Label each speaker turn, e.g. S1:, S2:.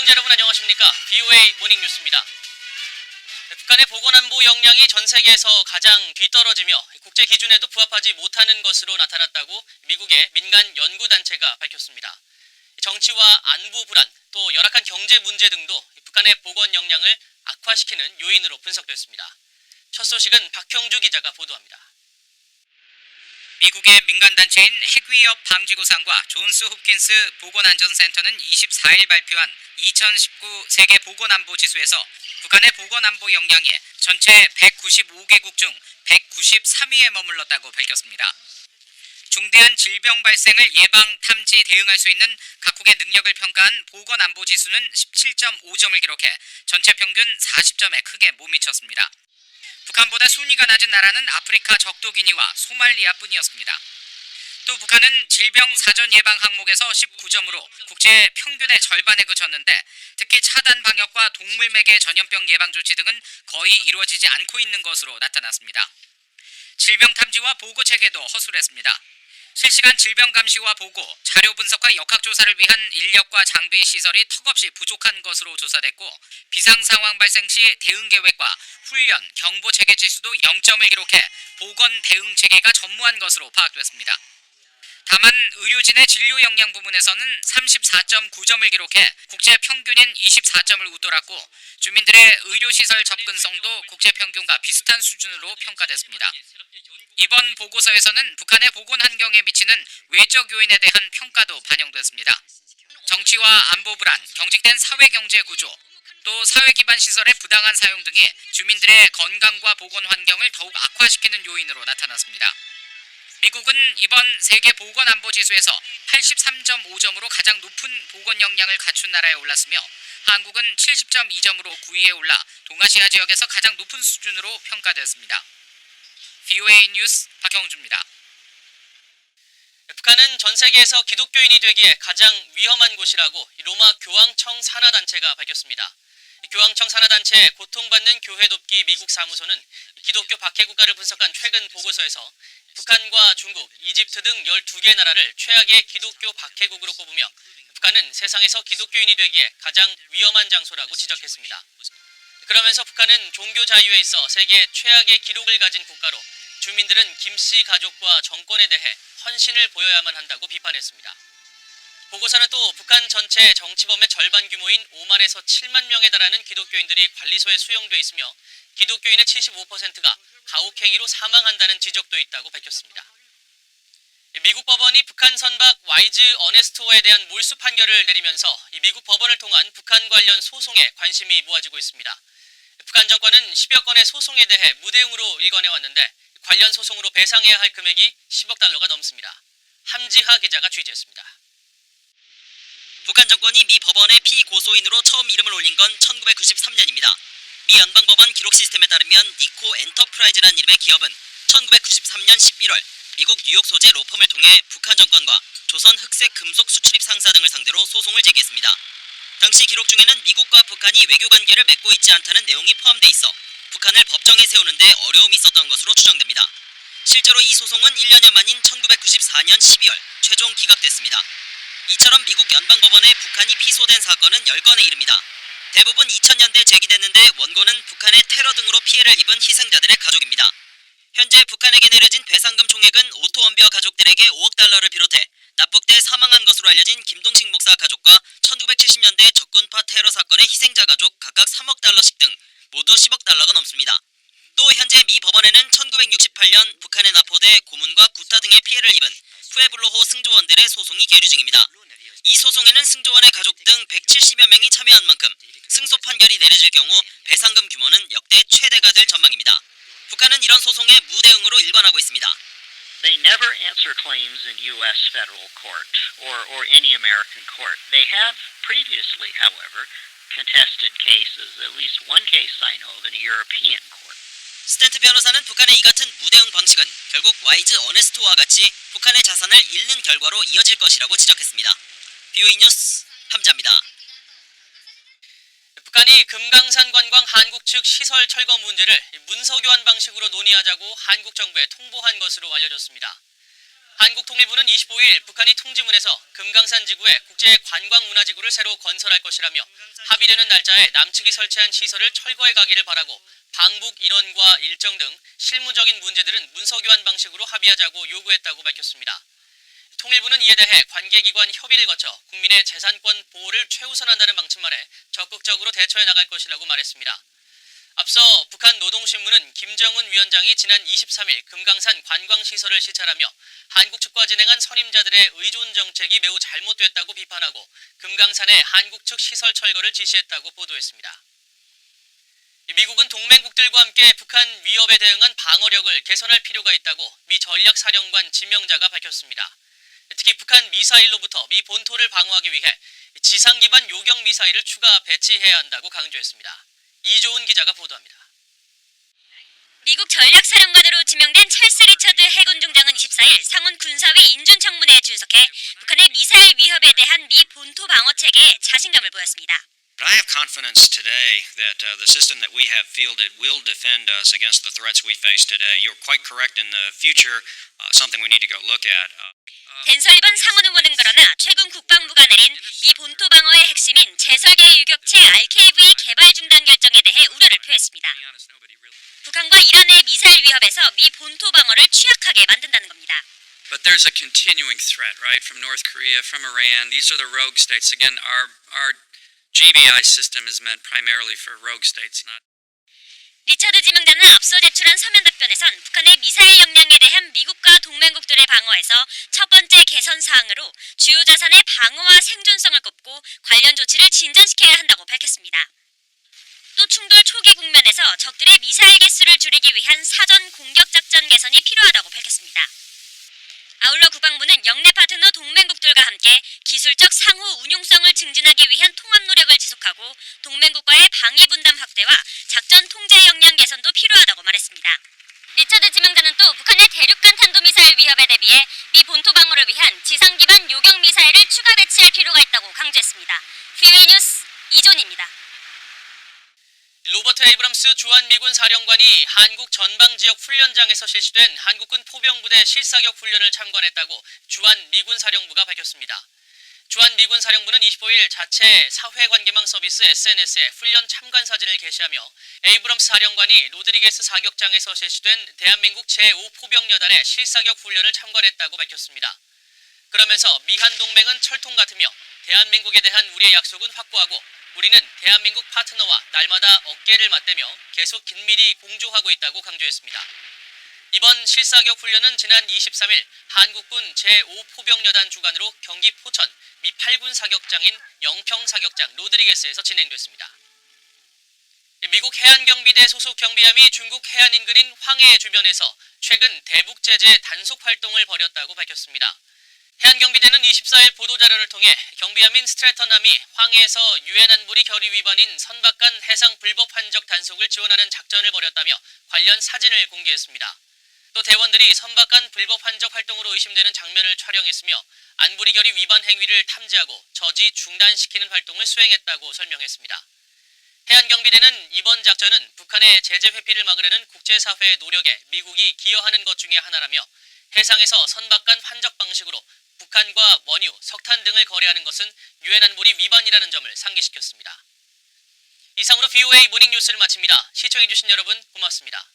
S1: 시청자 여러분 안녕하십니까? BOA 모닝뉴스입니다. 북한의 보건안보 역량이 전 세계에서 가장 뒤떨어지며 국제 기준에도 부합하지 못하는 것으로 나타났다고 미국의 민간 연구단체가 밝혔습니다. 정치와 안보 불안, 또 열악한 경제 문제 등도 북한의 보건 역량을 악화시키는 요인으로 분석됐습니다. 첫 소식은 박형주 기자가 보도합니다. 미국의 민간단체인 핵위협 방지구상과 존스 홉킨스 보건안전센터는 24일 발표한 2019 세계 보건안보 지수에서 북한의 보건안보 역량이 전체 195개국 중 193위에 머물렀다고 밝혔습니다. 중대한 질병 발생을 예방, 탐지, 대응할 수 있는 각국의 능력을 평가한 보건안보 지수는 17.5점을 기록해 전체 평균 40점에 크게 못 미쳤습니다. 북한보다 순위가 낮은 나라는 아프리카 적도기니와 소말리아뿐이었습니다. 또 북한은 질병 사전 예방 항목에서 19점으로 국제 평균의 절반에 그쳤는데 특히 차단 방역과 동물매개 전염병 예방 조치 등은 거의 이루어지지 않고 있는 것으로 나타났습니다. 질병 탐지와 보고 체계도 허술했습니다. 실시간 질병 감시와 보고, 자료 분석과 역학조사를 위한 인력과 장비 시설이 턱없이 부족한 것으로 조사됐고 비상 상황 발생 시 대응 계획과 훈련, 경보 체계 지수도 0점을 기록해 보건 대응 체계가 전무한 것으로 파악됐습니다. 다만 의료진의 진료 역량 부분에서는 34.9점을 기록해 국제 평균인 24점을 웃돌았고 주민들의 의료시설 접근성도 국제 평균과 비슷한 수준으로 평가됐습니다. 이번 보고서에서는 북한의 보건 환경에 미치는 외적 요인에 대한 평가도 반영됐습니다. 정치와 안보 불안, 경직된 사회경제 구조, 또 사회 기반 시설의 부당한 사용 등이 주민들의 건강과 보건 환경을 더욱 악화시키는 요인으로 나타났습니다. 미국은 이번 세계 보건안보 지수에서 83.5점으로 가장 높은 보건 역량을 갖춘 나라에 올랐으며 한국은 70.2점으로 9위에 올라 동아시아 지역에서 가장 높은 수준으로 평가됐습니다. BOA 뉴스 박형주입니다. 북한은 전 세계에서 기독교인이 되기에 가장 위험한 곳이라고 로마 교황청 산하단체가 밝혔습니다. 교황청 산하단체 고통받는 교회 돕기 미국 사무소는 기독교 박해 국가를 분석한 최근 보고서에서 북한과 중국, 이집트 등 12개 나라를 최악의 기독교 박해국으로 꼽으며 북한은 세상에서 기독교인이 되기에 가장 위험한 장소라고 지적했습니다. 그러면서 북한은 종교 자유에 있어 세계 최악의 기록을 가진 국가로 주민들은 김씨 가족과 정권에 대해 헌신을 보여야만 한다고 비판했습니다. 보고서는 또 북한 전체 정치범의 절반 규모인 5만에서 7만 명에 달하는 기독교인들이 관리소에 수용돼 있으며 기독교인의 75%가 가혹행위로 사망한다는 지적도 있다고 밝혔습니다. 미국 법원이 북한 선박 와이즈 어네스트호에 대한 몰수 판결을 내리면서 미국 법원을 통한 북한 관련 소송에 관심이 모아지고 있습니다. 북한 정권은 10여 건의 소송에 대해 무대응으로 일관해왔는데 관련 소송으로 배상해야 할 금액이 10억 달러가 넘습니다. 함지하 기자가 취재했습니다. 북한 정권이 미 법원의 피고소인으로 처음 이름을 올린 건 1993년입니다. 미 연방법원 기록 시스템에 따르면 니코 엔터프라이즈라는 이름의 기업은 1993년 11월 미국 뉴욕 소재 로펌을 통해 북한 정권과 조선 흑색 금속 수출입 상사 등을 상대로 소송을 제기했습니다. 당시 기록 중에는 미국과 북한이 외교 관계를 맺고 있지 않다는 내용이 포함돼 있어 북한을 법정에 세우는데 어려움이 있었던 것으로 추정됩니다. 실제로 이 소송은 1년여 만인 1994년 12월 최종 기각됐습니다. 이처럼 미국 연방법원에 북한이 피소된 사건은 10건에 이릅니다. 대부분 2000년대 제기됐는데 원고는 북한의 테러 등으로 피해를 입은 희생자들의 가족입니다. 현재 북한에게 내려진 배상금 총액은 오토원비어 가족들에게 5억 달러를 비롯해 납북돼 사망한 것으로 알려진 김동식 목사 가족과 1970년대 적군파 테러 사건의 희생자 가족 각각 3억 달러씩 등 모두 10억 달러가 넘습니다. 또 현재 미 법원에는 1968년 북한에 납포돼 고문과 구타 등의 피해를 입은 푸에블로호 승조원들의 소송이 계류 중입니다. 이 소송에는 승조원의 가족 등 170여 명이 참여한 만큼 승소 판결이 내려질 경우 배상금 규모는 역대 최대가 될 전망입니다. 북한은 이런 소송에 무대응으로 일관하고 있습니다.
S2: They never answer claims in U.S. federal court or any American court. They have previously, however, contested cases, at least one case I know of in a European court.
S1: 스탠트 변호사는 북한의 이 같은 무대응 방식은 결국 와이즈 어네스트와 같이 북한의 자산을 잃는 결과로 이어질 것이라고 지적했습니다. BOA 뉴스 함자입니다. 북한이 금강산 관광 한국 측 시설 철거 문제를 문서 교환 방식으로 논의하자고 한국 정부에 통보한 것으로 알려졌습니다. 한국통일부는 25일 북한이 통지문에서 금강산 지구에 국제관광문화지구를 새로 건설할 것이라며 합의되는 날짜에 남측이 설치한 시설을 철거해 가기를 바라고 방북 인원과 일정 등 실무적인 문제들은 문서교환 방식으로 합의하자고 요구했다고 밝혔습니다. 통일부는 이에 대해 관계기관 협의를 거쳐 국민의 재산권 보호를 최우선한다는 방침 아래 적극적으로 대처해 나갈 것이라고 말했습니다. 앞서 북한 노동신문은 김정은 위원장이 지난 23일 금강산 관광시설을 시찰하며 한국 측과 진행한 선임자들의 의존 정책이 매우 잘못됐다고 비판하고 금강산의 한국 측 시설 철거를 지시했다고 보도했습니다. 미국은 동맹국들과 함께 북한 위협에 대응한 방어력을 개선할 필요가 있다고 미 전략사령관 지명자가 밝혔습니다. 특히 북한 미사일로부터 미 본토를 방어하기 위해 지상 기반 요격 미사일을 추가 배치해야 한다고 강조했습니다. 이조은 기자가 보도합니다.
S3: 미국 전략사령관으로 지명된 찰스 리처드 해군 중장은 24일 상원 군사위 인준청문회에 출석해 북한의 미사일 위협에 대한 미 본토 방어 체계에 자신감을 보였습니다.
S4: But I have confidence today that the system that we have fielded will defend us against the threats we face today. You're quite correct in the future, something we need to go look at.
S3: 댄 설리번 상원 의원은 그러나 최근 국방부가 내린 미 본토 방어의 핵심인 재설계 유격체 RKV 개발 중단 결정에 대해 우려를 표했습니다. 북한과 이란의 미사일 위협에서 미 본토 방어를 취약하게 만든다는 겁니다.
S5: But there's a continuing threat, right, from North Korea, from Iran. These are the rogue states. Again, our GBI system is meant primarily for rogue states, not.
S3: 리처드 지명자는 앞서 제출한 서면 답변에선 북한의 미사일 역량에 대한 미국과 동맹국들의 방어에서 첫 번째 개선 사항으로 주요 자산의 방어와 생존성을 꼽고 관련 조치를 진전시켜야 한다고 밝혔습니다. 또 충돌 초기 국면에서 적들의 미사일 개수를 줄이기 위한 사전 공격 작전 개선이 필요하다고 밝혔습니다. 아울러 국방부는 영내 파트너 동맹국들과 함께 기술적 상호 운용성을 증진하기 위한 통합 노력을 지속하고 동맹국과의 방위 분담 확대와 작전 통제 역량 개선도 필요하다고 말했습니다. 리처드 지명자는 또 북한의 대륙간 탄도미사일 위협에 대비해 미 본토 방어를 위한 지상 기반 요격 미사일을 추가 배치할 필요가 있다고 강조했습니다. VOA 뉴스 이존입니다.
S1: 로버트 에이브럼스 주한미군 사령관이 한국 전방지역 훈련장에서 실시된 한국군 포병부대 실사격 훈련을 참관했다고 주한미군 사령부가 밝혔습니다. 주한미군 사령부는 25일 자체 사회관계망 서비스 SNS에 훈련 참관 사진을 게시하며 에이브럼스 사령관이 로드리게스 사격장에서 실시된 대한민국 제5포병여단의 실사격 훈련을 참관했다고 밝혔습니다. 그러면서 미한 동맹은 철통 같으며 대한민국에 대한 우리의 약속은 확고하고 우리는 대한민국 파트너와 날마다 어깨를 맞대며 계속 긴밀히 공조하고 있다고 강조했습니다. 이번 실사격 훈련은 지난 23일 한국군 제5포병여단 주관으로 경기 포천 미 8군 사격장인 영평사격장 로드리게스에서 진행됐습니다. 미국 해안경비대 소속 경비함이 중국 해안 인근인 황해 주변에서 최근 대북 제재 단속 활동을 벌였다고 밝혔습니다. 해안경비대는 24일 보도자료를 통해 경비함인 스트래턴함이 황해에서 유엔 안보리 결의 위반인 선박간 해상 불법 환적 단속을 지원하는 작전을 벌였다며 관련 사진을 공개했습니다. 또 대원들이 선박간 불법 환적 활동으로 의심되는 장면을 촬영했으며 안보리 결의 위반 행위를 탐지하고 저지 중단시키는 활동을 수행했다고 설명했습니다. 해안경비대는 이번 작전은 북한의 제재 회피를 막으려는 국제사회의 노력에 미국이 기여하는 것 중에 하나라며 해상에서 선박간 환적 방식으로 북한과 원유, 석탄 등을 거래하는 것은 유엔 안보리 위반이라는 점을 상기시켰습니다. 이상으로 VOA 모닝뉴스를 마칩니다. 시청해주신 여러분 고맙습니다.